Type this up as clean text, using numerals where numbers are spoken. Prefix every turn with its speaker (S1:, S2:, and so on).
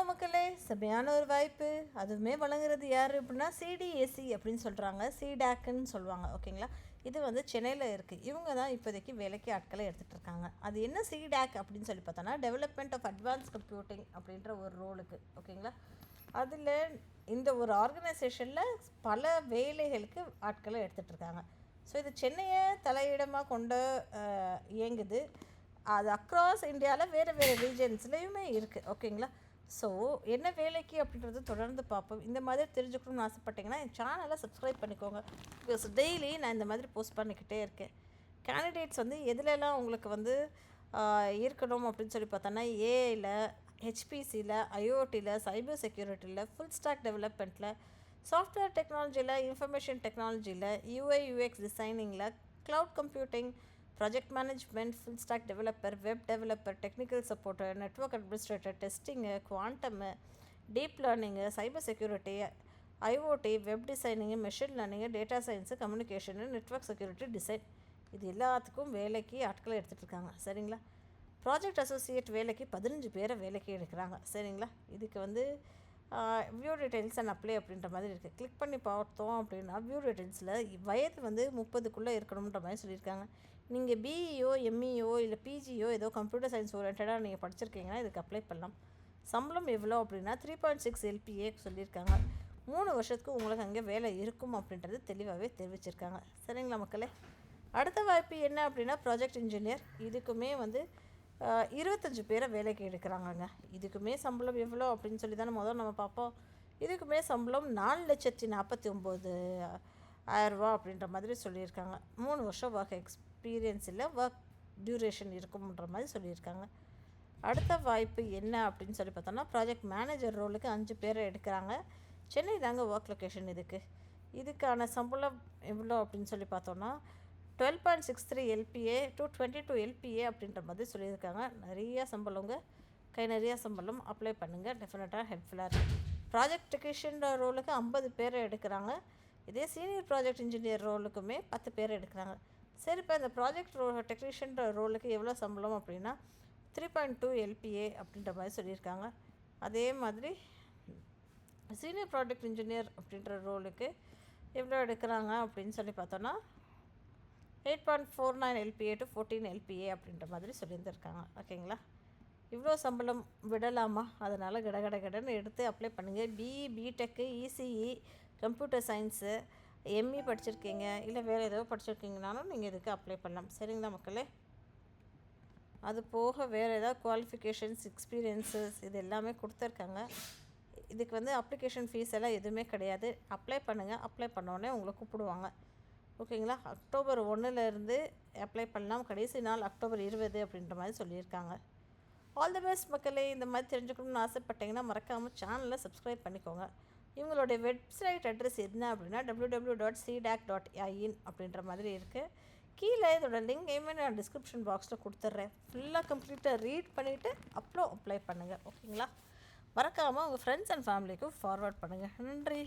S1: மக்களே, செமையான ஒரு வாய்ப்பு. அதுவுமே வழங்குறது யார் அப்படின்னா சிடிஎஸ்சி அப்படின்னு சொல்கிறாங்க, சிடாக்ன்னு சொல்லுவாங்க. ஓகேங்களா, இது வந்து சென்னையில் இருக்குது. இவங்க தான் இப்போதைக்கு வேலைக்கு ஆட்களை எடுத்துகிட்டு இருக்காங்க. அது என்ன சிடாக் அப்படின்னு சொல்லி பார்த்தோன்னா, டெவலப்மெண்ட் ஆஃப் அட்வான்ஸ் கம்ப்யூட்டிங் அப்படின்ற ஒரு ரோலுக்கு. ஓகேங்களா, அதில் இந்த ஒரு ஆர்கனைசேஷனில் பல வேலைகளுக்கு ஆட்களை எடுத்துகிட்டு இருக்காங்க. ஸோ இது சென்னையை தலையிடமாக கொண்டு இயங்குது. அது அக்ராஸ் இந்தியாவில் வேறு வேறு ரீஜன்ஸ்லேயுமே இருக்குது. ஓகேங்களா, ஸோ என்ன வேலைக்கு அப்படின்றது தொடர்ந்து பார்ப்போம். இந்த மாதிரி தெரிஞ்சுக்கணும்னு ஆசைப்பட்டீங்கன்னா என் சேனலை சப்ஸ்கிரைப் பண்ணிக்கோங்க. பிகாஸ் டெய்லி நான் இந்த மாதிரி போஸ்ட் பண்ணிக்கிட்டே இருக்கேன். கேண்டிடேட்ஸ் வந்து எதுலலாம் உங்களுக்கு வந்து இருக்கணும் அப்படின்னு சொல்லி பார்த்தோன்னா, ஏஐயில், ஹெச்பிசியில், ஐஓடியில், சைபர் செக்யூரிட்டியில், ஃபுல் ஸ்டாக் டெவலப்மெண்ட்டில், சாஃப்ட்வேர் டெக்னாலஜியில், இன்ஃபர்மேஷன் டெக்னாலஜியில், யூஐ யூஎக்ஸ் டிசைனிங்கில், cloud computing, project management, full stack developer, web developer, technical supporter, network administrator, testing, quantum, deep learning, cyber security, IoT, web designing, machine learning, data science, communication, network security, design, இது எல்லாத்துக்கும் வேலைக்கு ஆட்களை எடுத்துகிட்டு இருக்காங்க. சரிங்களா, project associate வேலைக்கு 15 பேரை வேலைக்கு எடுக்கிறாங்க. சரிங்களா, இதுக்கு வந்து வியூ டீட்டெயில்ஸ் அண்ட் அப்ளை அப்படின்ற மாதிரி இருக்குது. கிளிக் பண்ணி பார்த்தோம் அப்படின்னா வியூ டீட்டெயில்ஸில் வயது வந்து 30க்குள்ளே இருக்கணுன்ற மாதிரி சொல்லியிருக்காங்க. நீங்கள் பிஇஓ, எம்இஓ இல்லை பிஜிஓ ஏதோ கம்ப்யூட்டர் சயின்ஸ் ஓரியன்டாக நீங்கள் படிச்சிருக்கீங்கன்னா இதுக்கு அப்ளை பண்ணலாம். சம்பளம் எவ்வளோ அப்படின்னா 3.6 LPA சொல்லியிருக்காங்க. 3 வருஷத்துக்கு உங்களுக்கு அங்கே வேலை இருக்கும் அப்படின்றது தெளிவாகவே தெரிவிச்சிருக்காங்க. சரிங்களா மக்களே, அடுத்த வாய்ப்பு என்ன அப்படின்னா ப்ராஜெக்ட் இன்ஜினியர். இதுக்குமே வந்து 25 பேரை வேலைக்கு எடுக்கிறாங்கங்க. இதுக்குமே சம்பளம் எவ்வளோ அப்படின்னு சொல்லி தானே முதல்ல நம்ம பார்ப்போம். இதுக்குமே சம்பளம் 4,49,000 அப்படின்ற மாதிரி சொல்லியிருக்காங்க. 3 வருஷம் ஒர்க் எக்ஸ்பீரியன்ஸ் இல்லை, ஒர்க் டியூரேஷன் இருக்கும்ன்ற மாதிரி சொல்லியிருக்காங்க. அடுத்த வாய்ப்பு என்ன அப்படின்னு சொல்லி பார்த்தோன்னா, ப்ராஜெக்ட் மேனேஜர் ரோலுக்கு 5 பேரை எடுக்கிறாங்க. சென்னை தாங்க ஒர்க் லொக்கேஷன். இதுக்கான சம்பளம் எவ்வளோ அப்படின்னு சொல்லி பார்த்தோன்னா 12.63 LPA to 22 LPA அப்படின்ற மாதிரி சொல்லியிருக்காங்க. நிறையா சம்பளங்க, கை நிறையா சம்பளம். அப்ளை பண்ணுங்கள், டெஃபினட்டாக ஹெல்ப்ஃபுல்லாக இருக்குது. ப்ராஜெக்ட் டெக்னீஷியன் ரோலுக்கு 50 பேரை எடுக்கிறாங்க. இதே சீனியர் ப்ராஜெக்ட் இன்ஜினியர் ரோலுக்குமே 10 பேர் எடுக்கிறாங்க. சரி, இப்போ இந்த ப்ராஜெக்ட் டெக்னீஷியன் ரோலுக்கு எவ்வளோ சம்பளம் அப்படின்னா 3.2 LPA அப்படின்ற மாதிரி சொல்லியிருக்காங்க. அதே மாதிரி சீனியர் ப்ராஜெக்ட் இன்ஜினியர் அப்படின்ற ரோலுக்கு எவ்வளோ எடுக்கிறாங்க அப்படின்னு சொல்லி பார்த்தோன்னா 8.49 LPA to 14 LPA அப்படின்ற மாதிரி சொல்லியிருந்திருக்காங்க. ஓகேங்களா, இவ்வளோ சம்பளம் விடலாமா? அதனால் கடன்னு எடுத்து அப்ளை பண்ணுங்கள். BE, BTech, ECE, computer science, ME படிச்சிருக்கீங்க இல்லை வேறு ஏதோ படிச்சிருக்கீங்கனாலும் நீங்கள் இதுக்கு அப்ளை பண்ணலாம். சரிங்களா மக்களே, அது போக வேறு ஏதாவது குவாலிஃபிகேஷன்ஸ், எக்ஸ்பீரியன்ஸஸ் இது எல்லாமே கொடுத்துருக்காங்க. இதுக்கு வந்து அப்ளிகேஷன் ஃபீஸ் எல்லாம் எதுவுமே கிடையாது. அப்ளை பண்ணுங்கள். அப்ளை பண்ணோடனே உங்களை கூப்பிடுவாங்க. ஓகேங்களா, அக்டோபர் 1 அப்ளை பண்ணலாம். கடைசி நாள் அக்டோபர் 20 அப்படின்ற மாதிரி சொல்லியிருக்காங்க. ஆல் தி பெஸ்ட் மக்களே. இந்த மாதிரி தெரிஞ்சுக்கணும்னு ஆசைப்பட்டீங்கன்னா மறக்காமல் சேனலை சப்ஸ்கிரைப் பண்ணிக்கோங்க. இவங்களுடைய வெப்சைட் அட்ரஸ் என்ன அப்படின்னா www.cdac.in அப்படின்ற மாதிரி இருக்குது. கீழே இதோட லிங்க் நான் டிஸ்கிரிப்ஷன் பாக்ஸில் கொடுத்துட்றேன். ஃபுல்லாக கம்ப்ளீட்டாக ரீட் பண்ணிவிட்டு அப்ளை பண்ணுங்கள். ஓகேங்களா, மறக்காமல் உங்கள் ஃப்ரெண்ட்ஸ் அண்ட் ஃபேமிலிக்கும் ஃபார்வர்ட் பண்ணுங்கள். நன்றி.